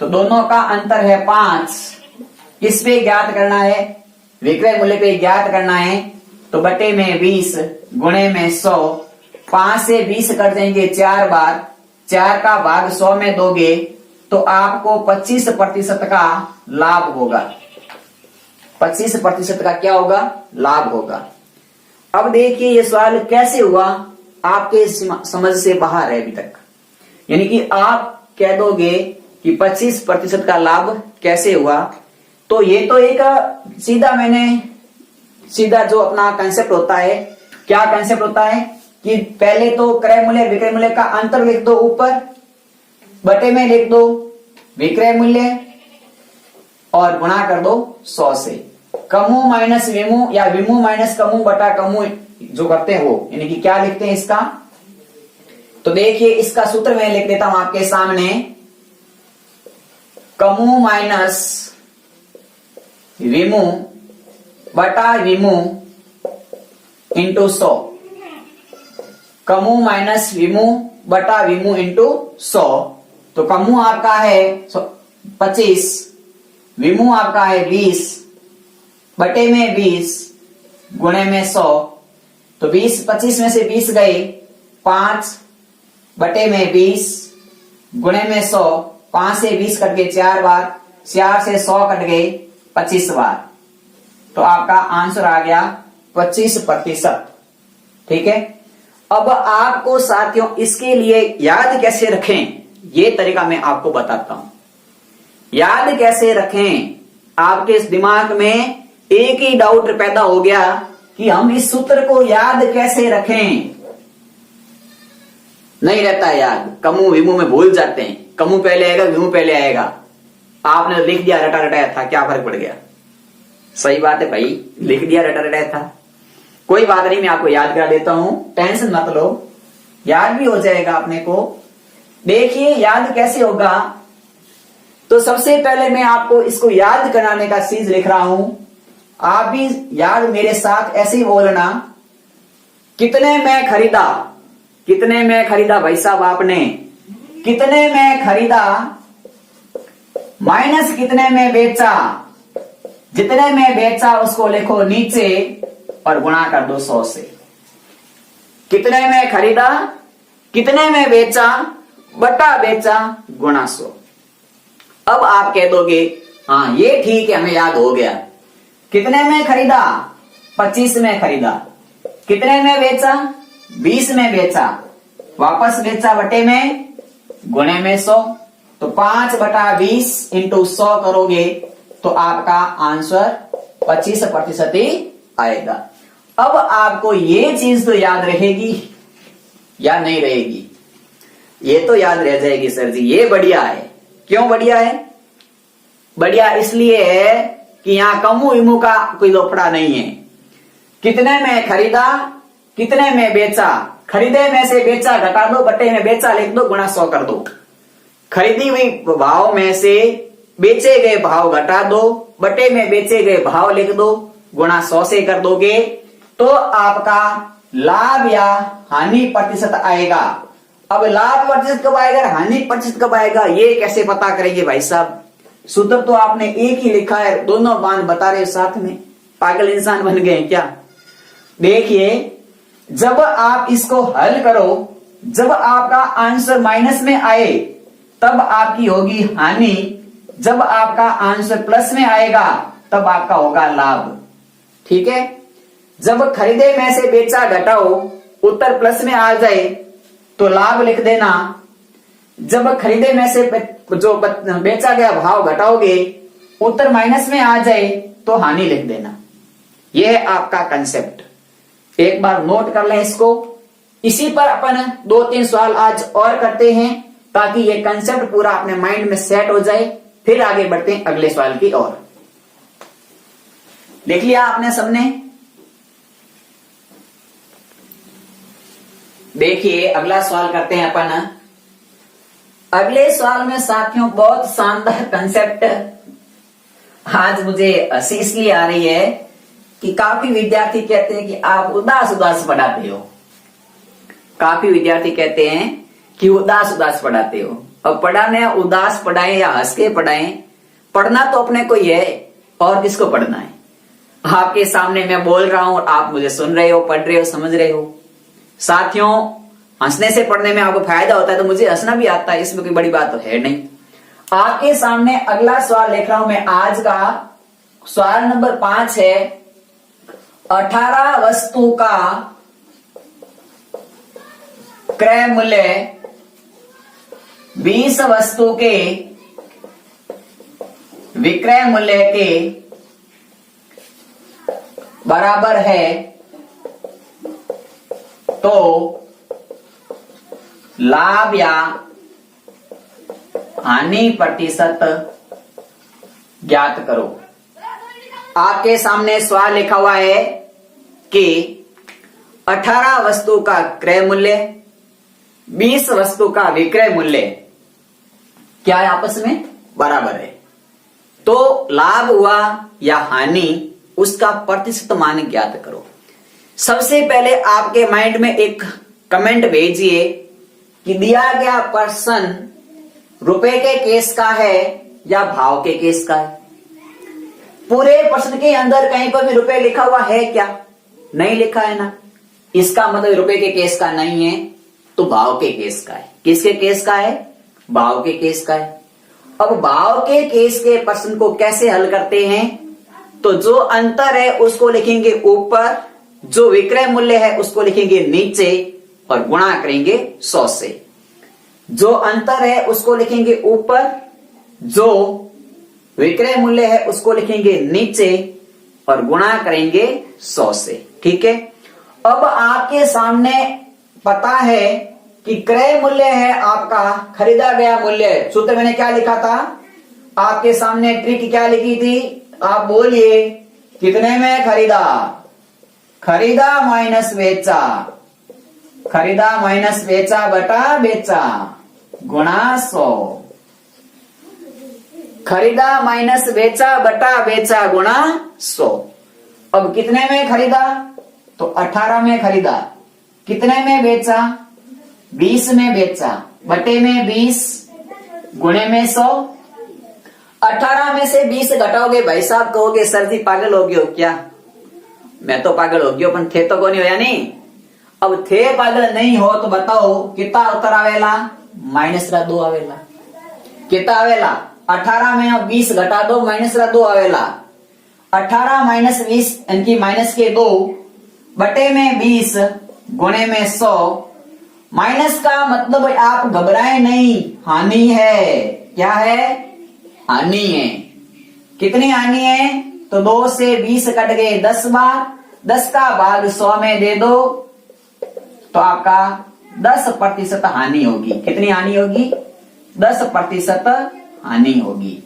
तो दोनों का अंतर है 5। किस पे ज्ञात करना है, विक्रय मूल्य पे ज्ञात करना है, तो बटे में 20 गुणे में 100, 5 से 20 कर देंगे 4 बार, 4 का भाग 100 में दोगे तो आपको 25% का लाभ होगा। 25% का क्या होगा, लाभ होगा। अब देखिए ये सवाल कैसे हुआ, आपके समझ से बाहर है अभी तक। यानी कि आप कह दोगे कि 25% का लाभ कैसे हुआ, तो ये तो एक सीधा जो अपना कंसेप्ट होता है, क्या कंसेप्ट होता है कि पहले तो क्रय मूल्य विक्रय मूल्य का अंतर लिख दो ऊपर, बटे में लिख दो विक्रय मूल्य और गुणा कर दो 100 से। कमु माइनस विमु या विमु माइनस कमु बटा कमु जो करते हैं वो, यानी कि क्या लिखते हैं इसका, तो देखिए इसका सूत्र मैं लिख देता हूं आपके सामने, कमु माइनस विमु बटा विमु इंटू 100। कमु माइनस विमु बटा विमु इंटू 100, तो कमु आपका है 25, विमु आपका है 20, बटे में 20 गुणे में 100, तो 25 में से 20 गए 5, बटे में 20 गुणे में 100, 5 से 20 कट गए 4 बार, 4 से 100 कट गए 25 बार, तो आपका आंसर आ गया 25%। ठीक है। अब आपको साथियों इसके लिए याद कैसे रखें, ये तरीका मैं आपको बताता हूं। याद कैसे रखें, आपके इस दिमाग में एक ही डाउट पैदा हो गया कि हम इस सूत्र को याद कैसे रखें। नहीं रहता है याद, कमु विमु में भूल जाते हैं, कमु पहले आएगा विमु पहले आएगा, आपने लिख दिया रटा रटाया था, क्या फर्क पड़ गया। सही बात है भाई, लिख दिया रटा रटाया था, कोई बात नहीं, मैं आपको याद करा देता हूं, टेंशन मत लो, याद भी हो जाएगा अपने को। देखिए याद कैसे होगा, तो सबसे पहले मैं आपको इसको याद कराने का चीज लिख रहा हूं, आप भी याद मेरे साथ ऐसे ही बोलना। कितने में खरीदा, कितने में खरीदा भाई साहब आपने, कितने में खरीदा माइनस कितने में बेचा, जितने में बेचा उसको लिखो नीचे और गुणा कर दो 100 से। कितने में खरीदा, कितने में बेचा बटा बेचा गुणा 100। अब आप कह दोगे हाँ ये ठीक है, हमें याद हो गया। कितने में खरीदा, 25 में खरीदा, कितने में बेचा, 20 में बेचा, वापस बेचा बटे में गुणे में 100, तो 5 बटा 20 इंटू 100 करोगे तो आपका आंसर 25% ही आएगा। अब आपको ये चीज तो याद रहेगी या नहीं रहेगी, ये तो याद रह जाएगी सर जी, ये बढ़िया है। क्यों बढ़िया है, बढ़िया इसलिए है कि यहां कमु विमु का कोई लोफड़ा नहीं है। कितने में खरीदा, कितने में बेचा, खरीदे में से बेचा घटा दो, बटे में बेचा लिख दो, गुणा 100 कर दो। खरीदी हुई भाव में से बेचे गए भाव घटा दो, बटे में बेचे गए भाव लिख दो, गुणा 100 से कर दोगे तो आपका लाभ या हानि प्रतिशत आएगा। अब लाभ प्रतिशत कब आएगा, हानि प्रतिशत कब आएगा, ये कैसे पता करेंगे भाई साहब। सूत्र तो आपने एक ही लिखा है, दोनों बांध बता रहे साथ में, पागल इंसान बन गए क्या। देखिए जब आप इसको हल करो, जब आपका आंसर माइनस में आए तब आपकी होगी हानि, जब आपका आंसर प्लस में आएगा तब आपका होगा लाभ। ठीक है, जब खरीदे में से बेचा घटाओ, उत्तर प्लस में आ जाए तो लाभ लिख देना, जब खरीदे में से जो बेचा गया भाव घटाओगे, उत्तर माइनस में आ जाए तो हानि लिख देना। यह है आपका कंसेप्ट, एक बार नोट कर लें इसको। इसी पर अपन 2-3 सवाल आज और करते हैं ताकि ये कंसेप्ट पूरा अपने माइंड में सेट हो जाए, फिर आगे बढ़ते हैं अगले सवाल की ओर। लिख लिया आपने सबने, देखिए अगला सवाल करते हैं अपन। अगले सवाल में साथियों बहुत शानदार कंसेप्ट आज मुझे हंसी इसलिए आ रही है कि काफी विद्यार्थी कहते हैं कि आप उदास उदास पढ़ाते हो। काफी विद्यार्थी कहते हैं कि उदास उदास पढ़ाते हो। अब पढ़ाने उदास पढ़ाएं या हंस के पढ़ाएं, पढ़ना तो अपने को ही है, और किसको पढ़ना है। आपके सामने मैं बोल रहा हूं और आप मुझे सुन रहे हो, पढ़ रहे हो, समझ रहे हो। साथियों, हंसने से पढ़ने में आपको फायदा होता है, तो मुझे हंसना भी आता है, इसमें कोई बड़ी बात तो है नहीं। आपके सामने अगला सवाल लिख रहा हूं मैं आज का। सवाल नंबर 5 है, 18 वस्तु का क्रय मूल्य 20 वस्तु के विक्रय मूल्य के बराबर है, तो लाभ या हानि प्रतिशत ज्ञात करो। आपके सामने सवाल लिखा हुआ है कि 18 वस्तु का क्रय मूल्य, 20 वस्तु का विक्रय मूल्य क्या है, आपस में बराबर है, तो लाभ हुआ या हानि उसका प्रतिशत मान ज्ञात करो। सबसे पहले आपके माइंड में एक कमेंट भेजिए कि दिया गया प्रश्न रुपए के केस का है या भाव के केस का है। पूरे प्रश्न के अंदर कहीं पर भी रुपए लिखा हुआ है क्या? नहीं लिखा है ना। इसका मतलब रुपए के केस का नहीं है, तो भाव के केस का है। किसके केस का है? भाव के केस का है। अब भाव के केस के प्रश्न को कैसे हल करते हैं? तो जो अंतर है उसको लिखेंगे ऊपर, जो विक्रय मूल्य है उसको लिखेंगे नीचे और गुणा करेंगे 100 से। जो अंतर है उसको लिखेंगे ऊपर, जो विक्रय मूल्य है उसको लिखेंगे नीचे और गुणा करेंगे 100 से। ठीक है। अब आपके सामने पता है कि क्रय मूल्य है आपका खरीदा गया मूल्य। सूत्र मैंने क्या लिखा था? आपके सामने ट्रिक क्या लिखी थी? आप बोलिए, कितने में खरीदा? खरीदा माइनस बेचा, खरीदा माइनस बेचा बटा बेचा गुणा 100। खरीदा माइनस बेचा बटा बेचा गुणा 100। अब कितने में खरीदा? तो 18 में खरीदा। कितने में बेचा? 20 में बेचा, बटे में 20 गुणे में 100। 18 में से 20 घटाओगे भाई साहब, कहोगे सर जी पागल हो गए हो क्या? मैं तो पागल हो गया, पर थे तो कौन हो नहीं। अब थे पागल नहीं हो तो बताओ कितना उत्तर आवेला? -2 आवेला। कितना आवेला? 18 में अब 20 घटा दो, -2 आवेला। 18 माइनस 20 इनकी माइनस के 2 बटे में 20 गुणे में 100। माइनस का मतलब आप घबराए नहीं, हानि है। क्या है? हानि है। कितनी हानि है? तो 2 से 20 कट गए 10 बार, 10 का भाग 100 में दे दो तो आपका 10% हानि होगी। कितनी हानि होगी? 10% हानि होगी।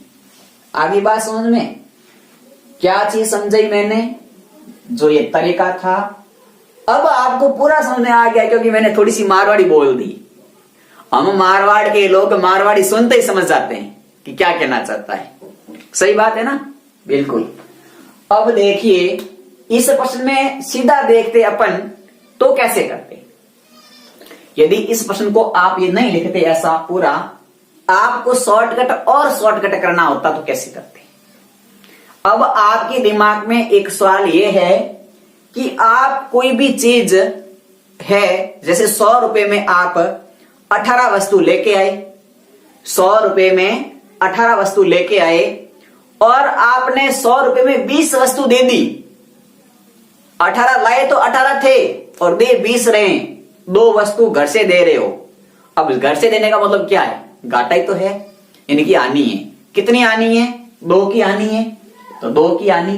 आगे बात समझ में? क्या चीज समझी मैंने? जो ये तरीका था, अब आपको पूरा समझ में आ गया, क्योंकि मैंने थोड़ी सी मारवाड़ी बोल दी। हम मारवाड़ के लोग मारवाड़ी सुनते ही समझ जाते हैं कि क्या कहना चाहता है। सही बात है ना? बिल्कुल। अब देखिए, इस प्रश्न में सीधा देखते अपन तो कैसे करते। यदि इस प्रश्न को आप ये नहीं लिखते ऐसा पूरा, आपको शॉर्टकट और शॉर्टकट करना होता तो कैसे करते। अब आपके दिमाग में एक सवाल ये है कि आप कोई भी चीज है, जैसे 100 रुपए में आप 18 वस्तु लेके आए, 100 रुपए में 18 वस्तु लेके आए और आपने 100 रुपए में 20 वस्तु दे दी। 18 लाए तो 18 थे और दे 20 रहे, 2 वस्तु घर से दे रहे हो। अब घर से देने का मतलब क्या है? घाटा ही तो है, इनकी हानि है। कितनी हानि है? 2 की हानि है। तो 2 की हानि,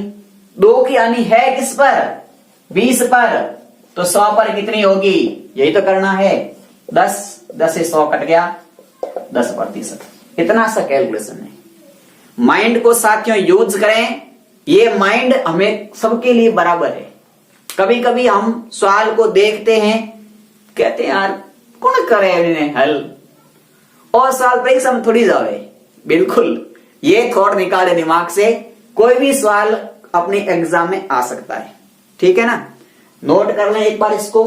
2 की हानि है किस पर? 20 पर। तो 100 पर कितनी होगी? यही तो करना है। 10 से 100 कट गया, 10%। इतना सा कैलकुलेशन है। माइंड को साथियों यूज करें। ये माइंड हमें सबके लिए बराबर है। कभी कभी हम सवाल को देखते हैं, कहते हैं यार कौन करे हल, और सवाल परीक्षा में थोड़ी जावे। बिल्कुल, ये थॉट निकाले दिमाग से, कोई भी सवाल अपने एग्जाम में आ सकता है, ठीक है ना। नोट कर लें एक बार इसको।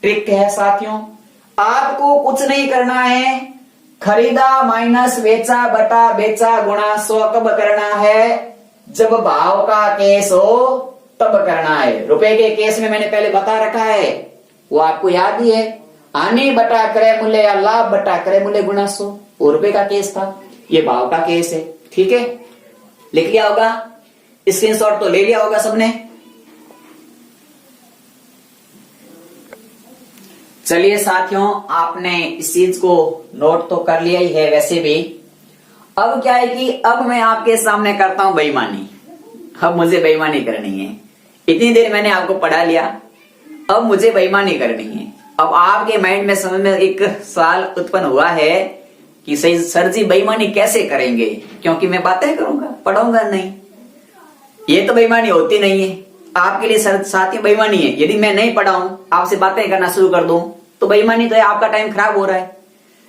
ट्रिक है साथियों, आपको कुछ नहीं करना है, खरीदा माइनस वेचा बटा बेचा गुणा 100 कब करना है, जब भाव का केस हो तब करना है। रुपए के केस में मैंने पहले बता रखा है, वो आपको याद ही है, हानि बटा क्रय मूल्य या लाभ बटा क्रय मूल्य गुणा 100, वो रुपए का केस था, ये भाव का केस है, ठीक है। लिख लिया होगा, स्क्रीनशॉट तो ले लिया होगा सबने। चलिए साथियों, आपने इस चीज को नोट तो कर लिया ही है वैसे भी। अब क्या है कि अब मैं आपके सामने करता हूं बेईमानी। अब मुझे बेईमानी करनी है, इतनी देर मैंने आपको पढ़ा लिया, अब मुझे बेईमानी करनी है। अब आपके माइंड में समझ में एक सवाल उत्पन्न हुआ है कि सही सर जी बेईमानी कैसे करेंगे, क्योंकि मैं बातें करूंगा, पढ़ाऊंगा नहीं, ये तो बेईमानी होती नहीं है। आपके लिए सर साथियों बेईमानी है यदि मैं नहीं पढ़ाऊं, आपसे बातें करना शुरू कर दूं, तो बेईमानी तो है, आपका टाइम खराब हो रहा है।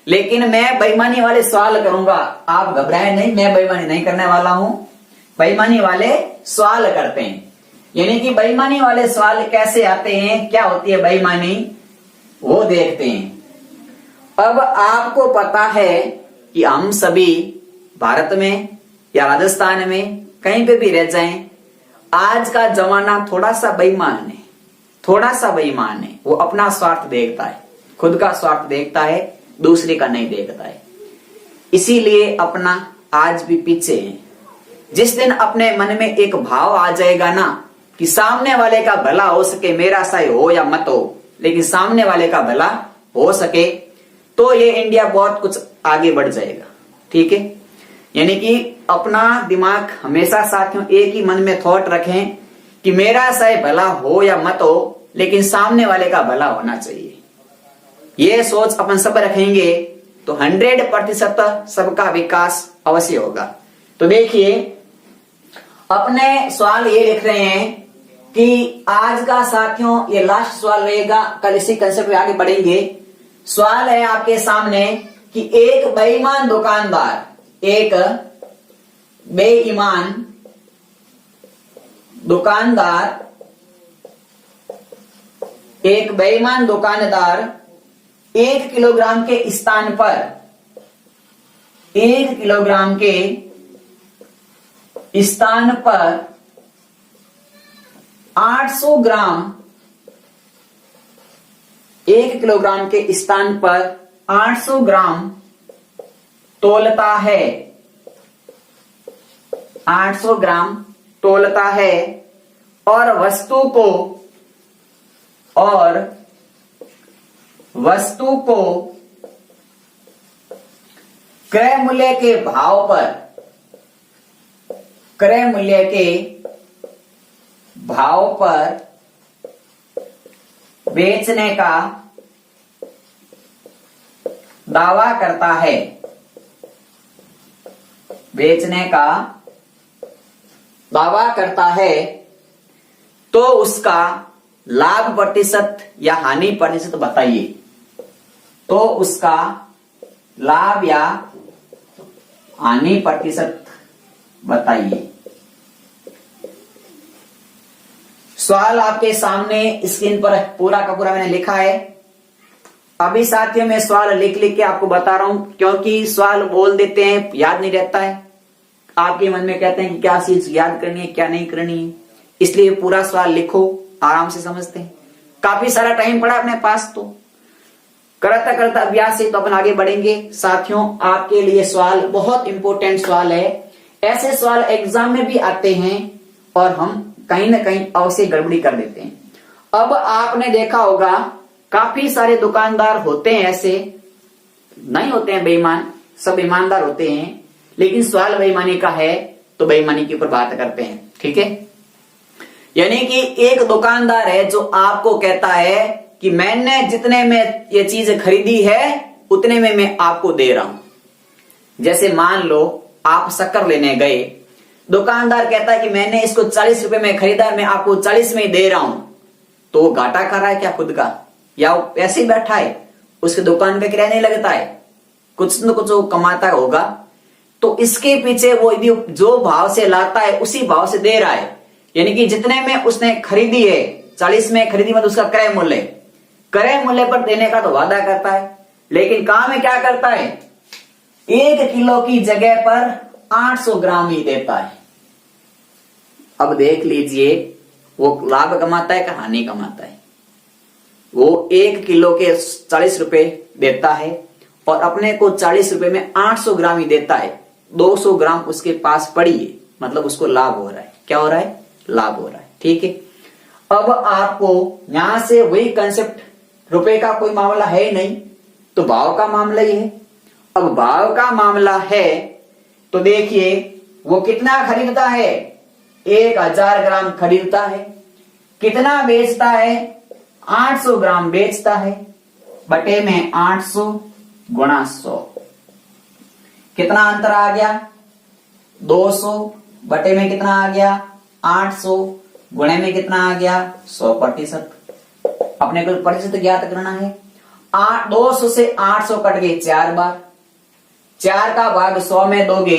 लेकिन मैं बेईमानी वाले सवाल करूंगा, आप घबराए नहीं, मैं बेईमानी नहीं करने वाला हूं। बेईमानी वाले सवाल करते हैं, यानी कि बेईमानी वाले सवाल कैसे आते हैं, क्या होती है बेईमानी, वो देखते हैं। अब आपको पता है कि हम सभी भारत में या राजस्थान में कहीं पे भी रह जाएं, आज का जमाना थोड़ा सा बेईमान है, थोड़ा सा बेईमान है। वो अपना स्वार्थ देखता है, खुद का स्वार्थ देखता है, दूसरे का नहीं देखता है, इसीलिए अपना आज भी पीछे है। जिस दिन अपने मन में एक भाव आ जाएगा ना कि सामने वाले का भला हो सके, मेरा सही हो या मत हो, लेकिन सामने वाले का भला हो सके, तो ये इंडिया बहुत कुछ आगे बढ़ जाएगा, ठीक है। यानी कि अपना दिमाग हमेशा साथियों एक ही मन में थॉट रखें कि मेरा सही भला हो या मत हो, लेकिन सामने वाले का भला होना चाहिए। ये सोच अपन सब रखेंगे तो 100% सबका विकास अवश्य होगा। तो देखिए, अपने सवाल ये लिख रहे हैं कि आज का साथियों ये लास्ट सवाल रहेगा, कल इसी कंसेप्ट में आगे बढ़ेंगे। सवाल है आपके सामने कि एक बेईमान दुकानदार, एक बेईमान दुकानदार, एक बेईमान दुकानदार 1 किलोग्राम के स्थान पर 1 किलोग्राम के स्थान पर 800 ग्राम, 1 किलोग्राम के स्थान पर 800 ग्राम तोलता है, 800 ग्राम तोलता है, और वस्तु को क्रय मूल्य के भाव पर, क्रय मूल्य के भाव पर बेचने का दावा करता है, बेचने का दावा करता है, तो उसका लाभ प्रतिशत या हानि प्रतिशत बताइए। तो उसका लाभ या हानि प्रतिशत बताइए। सवाल आपके सामने स्क्रीन पर पूरा का पूरा मैंने लिखा है। अभी साथियों मैं सवाल लिख लिख के आपको बता रहा हूं, क्योंकि सवाल बोल देते हैं याद नहीं रहता है, आपके मन में कहते हैं कि क्या चीज याद करनी है क्या नहीं करनी है, इसलिए पूरा सवाल लिखो, आराम से समझते हैं। काफी सारा टाइम पड़ा अपने पास, तो करता करता अभ्यास से तो अपन आगे बढ़ेंगे। साथियों आपके लिए सवाल बहुत इंपॉर्टेंट सवाल है, ऐसे सवाल एग्जाम में भी आते हैं और हम कहीं ना कहीं अवश्य गड़बड़ी कर देते हैं। अब आपने देखा होगा काफी सारे दुकानदार होते हैं, ऐसे नहीं होते हैं बेईमान, सब ईमानदार होते हैं, लेकिन सवाल बेईमानी का है तो बेईमानी के ऊपर बात करते हैं, ठीक है। यानी कि एक दुकानदार है जो आपको कहता है कि मैंने जितने में ये चीज खरीदी है उतने में मैं आपको दे रहा हूं। जैसे मान लो आप शक्कर लेने गए, दुकानदार कहता है कि मैंने इसको 40 रुपए में खरीदा, मैं आपको 40 में ही दे रहा हूं, तो वो घाटा कर रहा है क्या खुद का, या वो ऐसे ही बैठा है, उसकी दुकान पे किराया नहीं लगता है, कुछ न कुछ वो कमाता होगा। तो इसके पीछे वो भी जो भाव से लाता है उसी भाव से दे रहा है। यानी कि जितने में उसने खरीदी है, 40 में खरीदी, मतलब उसका क्रय मूल्य पर देने का तो वादा करता है, लेकिन काम में क्या करता है, 1 किलो की जगह पर 800 ग्राम ही देता है। अब देख लीजिए वो लाभ कमाता है कि हानि कमाता है। वो 1 किलो के 40 रुपए देता है और अपने को 40 रुपए में 800 ग्राम ही देता है। 200 ग्राम उसके पास पड़ी है, मतलब उसको लाभ हो रहा है। क्या हो रहा है, लाभ हो रहा है। ठीक है, अब आपको यहां से वही कंसेप्ट, रुपए का कोई मामला है नहीं तो भाव का मामला ही है। अब भाव का मामला है तो देखिए वो कितना खरीदता है, 1000 ग्राम खरीदता है। कितना बेचता है, 800 ग्राम बेचता है, बटे में 800 गुणा 100। कितना अंतर आ गया, 200, बटे में कितना आ गया, 800, गुणे में कितना आ गया, 100%। अपने को प्रतिशत ज्ञात करना है। 200 से 800 कट गए 4 बार, 4 का भाग 100 में दोगे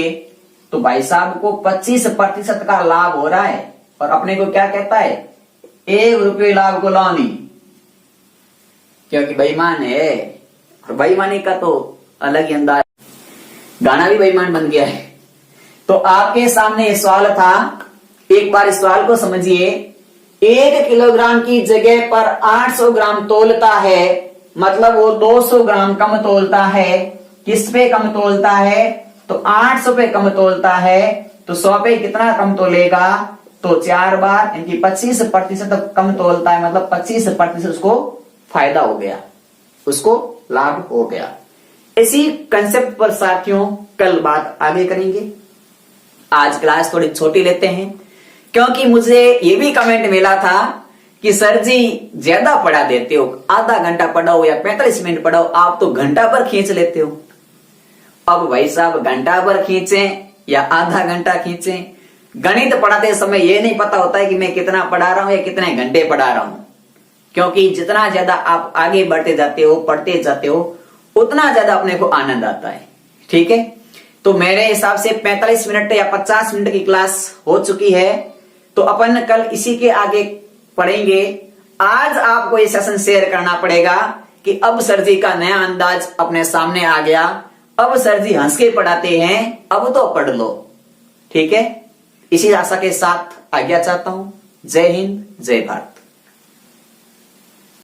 तो भाई साहब को 25% का लाभ हो रहा है। और अपने को क्या कहता है, 1 रुपये लाभ को लानी, क्योंकि बेईमान है। और बेईमानी का तो अलग ही अंदाज, गाना भी बेईमान बन गया है। तो आपके सामने सवाल था, एक बार इस सवाल को समझिए। 1 किलोग्राम की जगह पर 800 ग्राम तोलता है, मतलब वो 200 ग्राम कम तोलता है। किस पे कम तोलता है, तो 800 पे कम तोलता है। तो 100 पे कितना कम तोलेगा, तो 4 बार, इनकी 25% कम तोलता है, मतलब 25% उसको फायदा हो गया, उसको लाभ हो गया। इसी कंसेप्ट पर साथियों कल बात आगे करेंगे। आज क्लास थोड़ी छोटी लेते हैं, क्योंकि मुझे ये भी कमेंट मिला था कि सर जी ज्यादा पढ़ा देते हो, आधा घंटा पढ़ाओ या 45 मिनट पढ़ाओ, आप तो घंटा भर खींच लेते हो। अब भाई साहब घंटा भर खींचें या आधा घंटा खींचें, गणित पढ़ाते समय ये नहीं पता होता है कि मैं कितना पढ़ा रहा हूं या कितने घंटे पढ़ा रहा हूं। क्योंकि जितना ज्यादा आप आगे बढ़ते जाते हो, पढ़ते जाते हो, उतना ज्यादा अपने को आनंद आता है। ठीक है, तो मेरे हिसाब से 45 मिनट या 50 मिनट की क्लास हो चुकी है, तो अपन कल इसी के आगे पढ़ेंगे। आज आपको ये सेशन शेयर करना पड़ेगा कि अब सर जी का नया अंदाज अपने सामने आ गया, अब सर जी हंस के पढ़ाते हैं, अब तो पढ़ लो। ठीक है, इसी आशा के साथ आज्ञा चाहता हूं। जय हिंद, जय भारत।